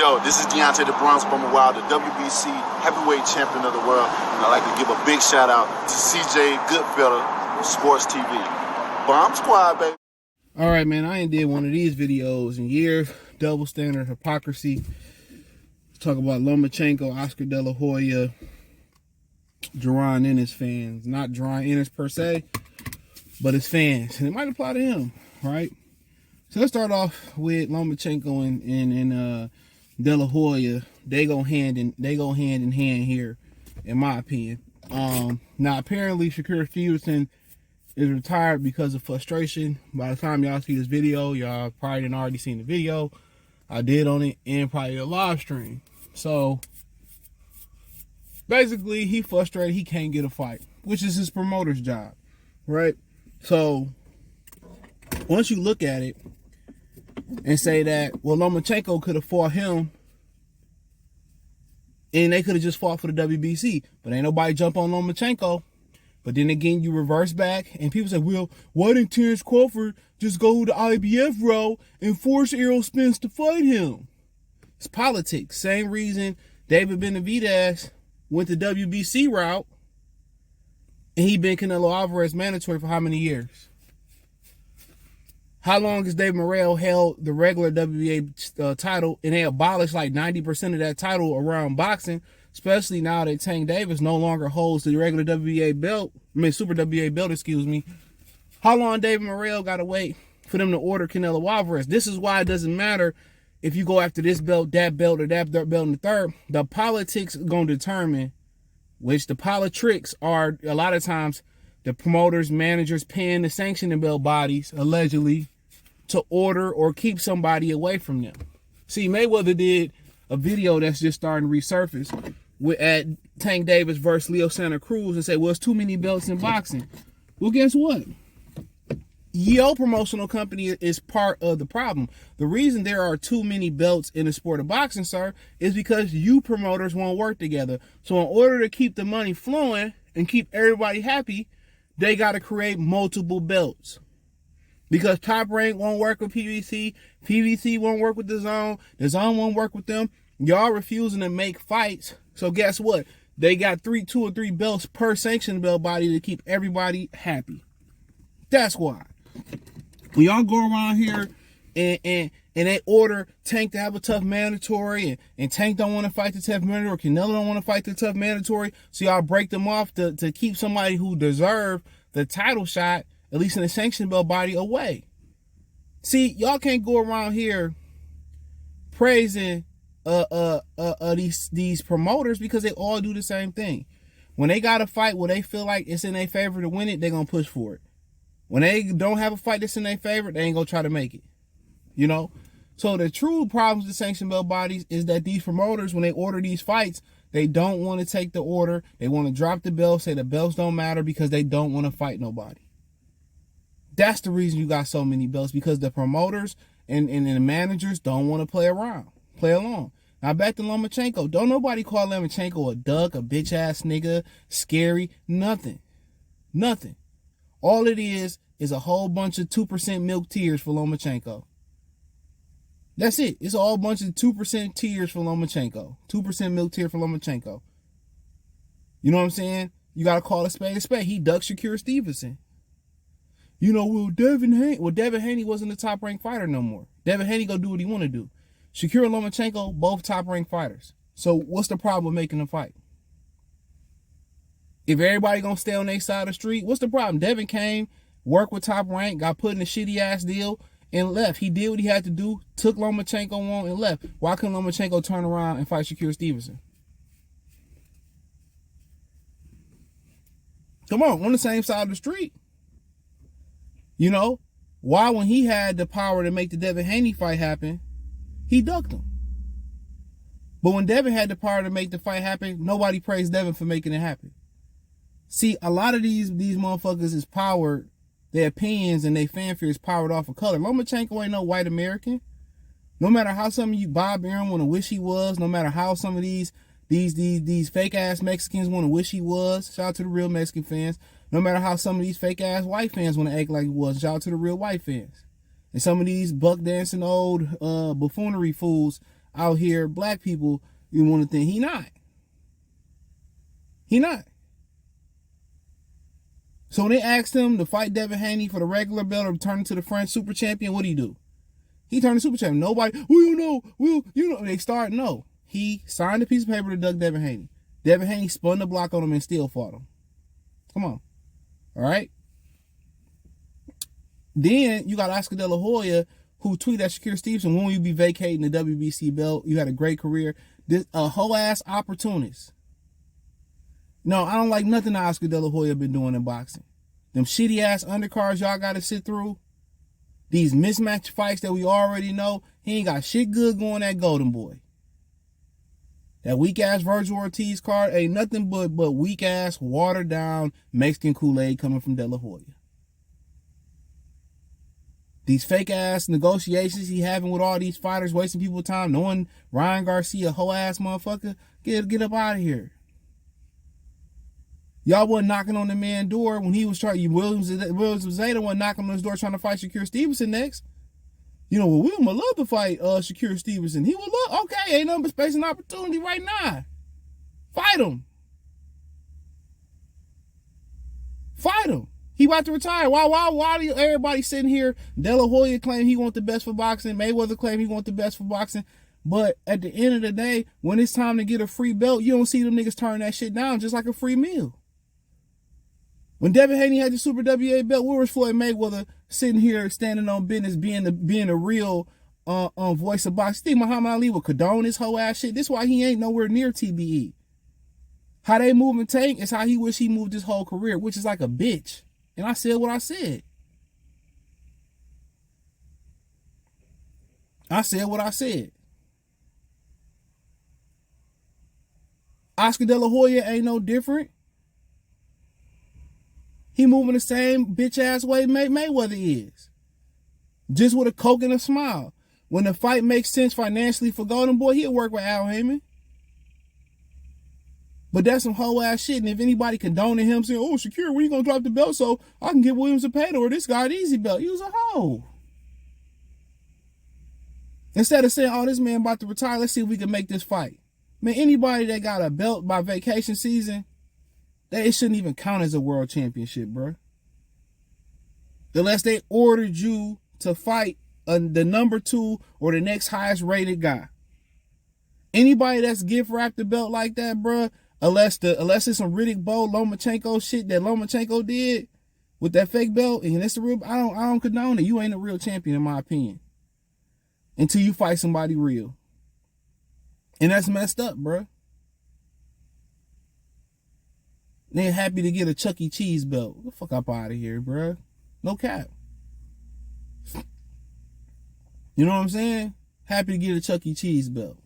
Yo, this is Deontay the Bronx Bummer Wild, the WBC heavyweight champion of the world. And I'd like to give a big shout out to CJ Goodfellow, Sports TV. Bomb Squad, baby. All right, man, I ain't did one of these videos in years. Double standard, hypocrisy. Talk about Lomachenko, Oscar De La Hoya, Jaron Ennis fans. Not Jaron Ennis per se, but his fans. And it might apply to him, right? So let's start off with Lomachenko and De La Hoya. They go hand in hand here, in my opinion. Now apparently Shakur Stevenson is retired because of frustration. By the time y'all see this video, y'all probably didn't already seen the video I did on it and probably a live stream. So basically he frustrated, he can't get a fight, which is his promoter's job, right? So once you look at it and say that, well, Lomachenko could have fought him and they could have just fought for the WBC, but ain't nobody jump on Lomachenko. But then again, you reverse back and people say, well, why didn't Terrence Crawford just go the IBF route and force Errol Spence to fight him? It's politics. Same reason David Benavidez went the WBC route and he been Canelo Alvarez mandatory for how many years? How long has David Morrell held the regular WBA title, and they abolished like 90% of that title around boxing, especially now that Tank Davis no longer holds the regular WBA belt, Super WBA belt, excuse me. How long David Morrell got to wait for them to order Canelo Alvarez? This is why it doesn't matter if you go after this belt, or that belt in the third. The politics are going to determine, which the politics are a lot of times the promoters, managers paying the sanctioning belt bodies, allegedly, to order or keep somebody away from them. See, Mayweather did a video that's just starting to resurface at Tank Davis versus Leo Santa Cruz and say, well, it's too many belts in boxing. Well, guess what? Your promotional company is part of the problem. The reason there are too many belts in the sport of boxing, sir, is because you promoters won't work together. So in order to keep the money flowing and keep everybody happy, they got to create multiple belts. Because Top Rank won't work with PBC, PBC won't work with the Zone won't work with them. Y'all refusing to make fights. So guess what? They got 2 or 3 belts per sanctioned belt body to keep everybody happy. That's why. When y'all go around here and they order Tank to have a tough mandatory and Tank don't want to fight the tough mandatory, Canelo don't want to fight the tough mandatory, so y'all break them off to keep somebody who deserve the title shot, at least in the sanctioned belt body, away. See, y'all can't go around here praising these promoters because they all do the same thing. When they got a fight where they feel like it's in their favor to win it, they're going to push for it. When they don't have a fight that's in their favor, they ain't going to try to make it. You know? So the true problems with the sanctioned belt bodies is that these promoters, when they order these fights, they don't want to take the order. They want to drop the belt, say the belts don't matter because they don't want to fight nobody. That's the reason you got so many belts, because the promoters and the managers don't want to play along. Now back to Lomachenko. Don't nobody call Lomachenko a duck, a bitch ass nigga, scary, nothing. Nothing. All it is a whole bunch of 2% milk tears for Lomachenko. That's it. It's a whole bunch of 2% tears for Lomachenko. 2% milk tear for Lomachenko. You know what I'm saying? You got to call a spade a spade. He ducked Shakur Stevenson. You know, well, Devin Haney wasn't a top-ranked fighter no more. Devin Haney go do what he want to do. Shakur and Lomachenko, both top-ranked fighters. So what's the problem with making them fight? If everybody going to stay on their side of the street, what's the problem? Devin came, worked with Top Rank, got put in a shitty-ass deal, and left. He did what he had to do, took Lomachenko on, and left. Why couldn't Lomachenko turn around and fight Shakur Stevenson? Come on the same side of the street. You know, why when he had the power to make the Devin Haney fight happen, he ducked him. But when Devin had the power to make the fight happen, nobody praised Devin for making it happen. See, a lot of these motherfuckers is powered, their opinions and their fanfare is powered off of color. Lomachenko ain't no white American. No matter how some of you Bob Aaron want to wish he was, no matter how some of these fake ass Mexicans want to wish he was, shout out to the real Mexican fans. No matter how some of these fake ass white fans want to act like he was, shout out to the real white fans. And some of these buck dancing old buffoonery fools out here, black people, you want to think he not. He not. So when they asked him to fight Devin Haney for the regular belt or turn into the French super champion, what do? He turned to super champion. Nobody, they start, no. He signed a piece of paper to duck Devin Haney. Devin Haney spun the block on him and still fought him. Come on. All right? Then you got Oscar De La Hoya, who tweeted at Shakur Stevenson, when will you be vacating the WBC belt? You had a great career. This a whole ass opportunist. No, I don't like nothing that Oscar De La Hoya been doing in boxing. Them shitty ass undercards y'all got to sit through. These mismatched fights that we already know. He ain't got shit good going at Golden Boy. That weak ass Virgil Ortiz card ain't nothing but weak ass, watered down Mexican Kool-Aid coming from De La Hoya. These fake ass negotiations he having with all these fighters, wasting people's time, knowing Ryan Garcia, whole ass motherfucker, get up out of here. Y'all wasn't knocking on the man's door when he was trying. Williams Zeta wasn't knocking on his door trying to fight Shakur Stevenson next. You know, well, William would love to fight Shakur Stevenson. He would love. Okay, ain't nothing but space and opportunity right now. Fight him. Fight him. He about to retire. Why do everybody sitting here? De La Hoya claim he want the best for boxing. Mayweather claim he want the best for boxing. But at the end of the day, when it's time to get a free belt, you don't see them niggas turn that shit down just like a free meal. When Devin Haney had the Super WA belt, where was Floyd Mayweather sitting here standing on business, being a real voice of boxing? You think Muhammad Ali would condone this whole ass shit? This is why he ain't nowhere near TBE. How they move and tank is how he wish he moved his whole career, which is like a bitch. And I said what I said. I said what I said. Oscar De La Hoya ain't no different. He moving the same bitch-ass way Mayweather is. Just with a coke and a smile. When the fight makes sense financially for Golden Boy, he'll work with Al Heyman. But that's some whole ass shit. And if anybody condoning him saying, oh, Shakur, when you gonna drop the belt so I can get Williams a pay or this guy an easy belt? He was a hoe. Instead of saying, oh, this man about to retire, let's see if we can make this fight. Man, anybody that got a belt by vacation season, it shouldn't even count as a world championship, bro. Unless they ordered you to fight the number 2 or the next highest rated guy. Anybody that's gift wrapped the belt like that, bro, unless it's some Riddick Bowe, Lomachenko shit that Lomachenko did with that fake belt, and it's the real, I don't condone it. You ain't a real champion in my opinion. Until you fight somebody real. And that's messed up, bro. They're happy to get a Chuck E. Cheese belt. Get the fuck up out of here, bro. No cap. You know what I'm saying? Happy to get a Chuck E. Cheese belt.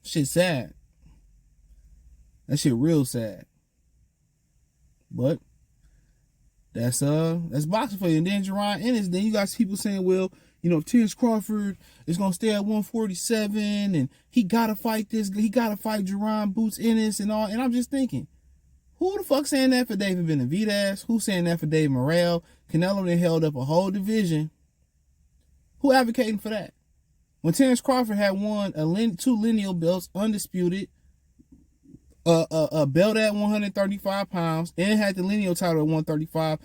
Shit sad. That shit real sad. But that's boxing for you. And then Jaron Ennis, then you got people saying, well, you know, if Terence Crawford is gonna stay at 147 and he gotta fight Jaron Boots Ennis and all. And I'm just thinking, who the fuck saying that for David Benavidez? Who's saying that for Dave Morrell? Canelo then held up a whole division. Who advocating for that? When Terence Crawford had won 2 lineal belts, undisputed, a belt at 135 pounds, and had the lineal title at 135,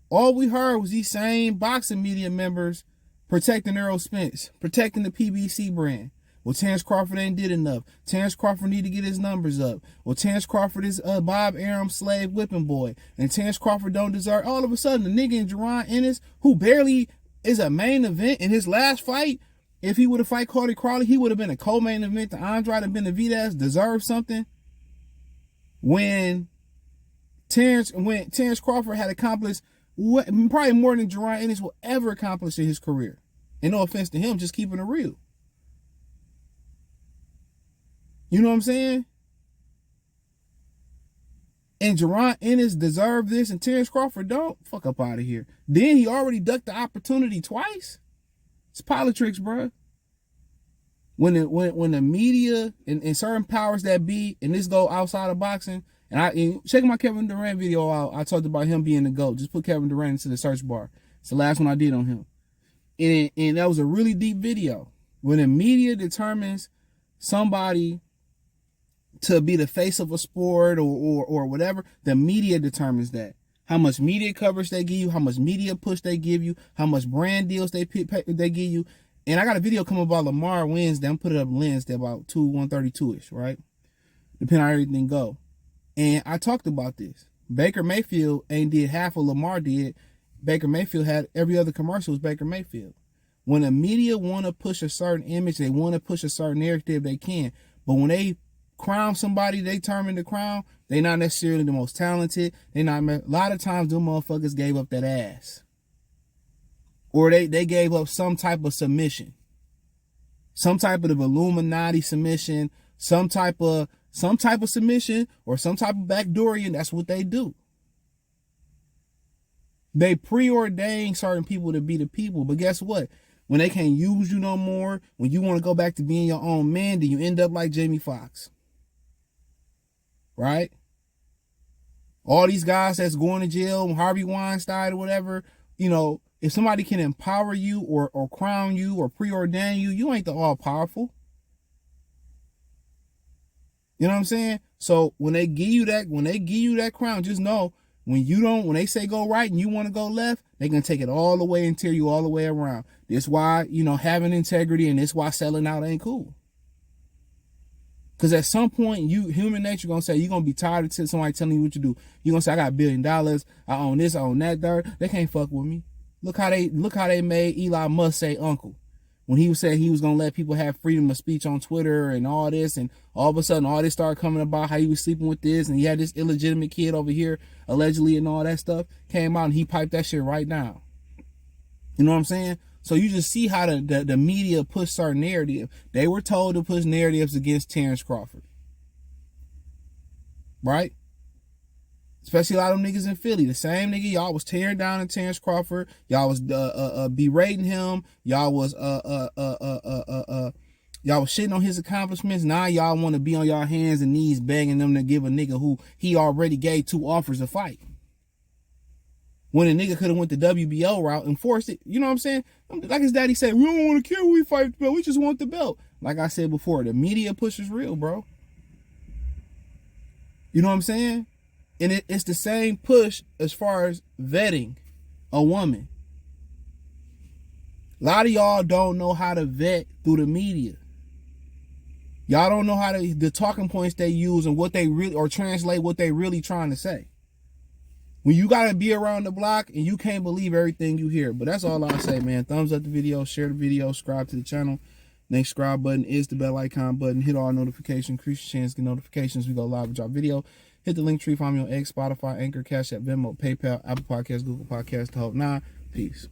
all we heard was these same boxing media members protecting Errol Spence, protecting the PBC brand. Well, Terence Crawford ain't did enough. Terence Crawford need to get his numbers up. Well, Terence Crawford is Bob Arum's slave whipping boy. And Terence Crawford don't deserve. All of a sudden, the nigga in Jaron Ennis, who barely is a main event in his last fight, if he would have fought Cody Crowley, he would have been a co-main event to Andrade and Benavidez, deserved something. When Terence Crawford had accomplished probably more than Jaron Ennis will ever accomplish in his career. And no offense to him, just keeping it real. You know what I'm saying? And Jaron Ennis deserved this and Terence Crawford don't? Fuck up out of here. Then he already ducked the opportunity twice. It's politics, bro. When the media and certain powers that be, and this go outside of boxing, and check my Kevin Durant video out. I talked about him being the GOAT. Just put Kevin Durant into the search bar. It's the last one I did on him. And that was a really deep video. When the media determines somebody to be the face of a sport or whatever, the media determines that. How much media coverage they give you, how much media push they give you, how much brand deals they give you. And I got a video coming about Lamar Wednesday. I'm putting it up Wednesday about 132-ish, right? Depending on how everything go. And I talked about this. Baker Mayfield ain't did half what Lamar did. Baker Mayfield had every other commercial was Baker Mayfield. When the media want to push a certain image, they want to push a certain narrative, they can. But when they crown somebody they determine to crown, they not necessarily the most talented. They not. A lot of times, them motherfuckers gave up that ass. Or they gave up some type of submission. Some type of Illuminati submission, some type of submission, or some type of backdoorian. That's what they do. They preordain certain people to be the people. But guess what? When they can't use you no more, when you want to go back to being your own man, then you end up like Jamie Foxx. Right? All these guys that's going to jail, Harvey Weinstein or whatever, you know, if somebody can empower you or crown you or preordain you, you ain't the all powerful. You know what I'm saying? So when they give you that crown, just know when they say go right and you want to go left, they can take it all the way and tear you all the way around. That's why, you know, having integrity, and that's why selling out ain't cool. Because at some point, human nature gonna say, you're gonna be tired of somebody telling you what to do. You're gonna say, I got $1 billion, I own this, I own that, they can't fuck with me. Look how they made Elon Musk say uncle. When he said he was gonna let people have freedom of speech on Twitter and all this, and all of a sudden all this started coming about how he was sleeping with this, and he had this illegitimate kid over here, allegedly, and all that stuff, came out and he piped that shit right down. You know what I'm saying? So you just see how the media push certain narrative. They were told to push narratives against Terrence Crawford. Right? Especially a lot of them niggas in Philly. The same nigga y'all was tearing down in Terrence Crawford. Y'all was berating him. Y'all was shitting on his accomplishments. Now y'all want to be on y'all hands and knees begging them to give a nigga who he already gave 2 offers to fight. When a nigga could have went the WBO route and forced it. You know what I'm saying? Like his daddy said, we don't want to care who we fight the belt. We just want the belt. Like I said before, the media push is real, bro. You know what I'm saying? And it's the same push as far as vetting a woman. A lot of y'all don't know how to vet through the media. Y'all don't know how the talking points they use and what they really, or translate what they really trying to say. When you got to be around the block and you can't believe everything you hear. But that's all I say, man. Thumbs up the video, share the video, subscribe to the channel. Next subscribe button is the bell icon button. Hit all notifications, increase your chance to get notifications. We go live with our video. Hit the link tree, find me on X, Spotify, Anchor, Cash App, Venmo, PayPal, Apple Podcasts, Google Podcasts, the whole 9. Peace.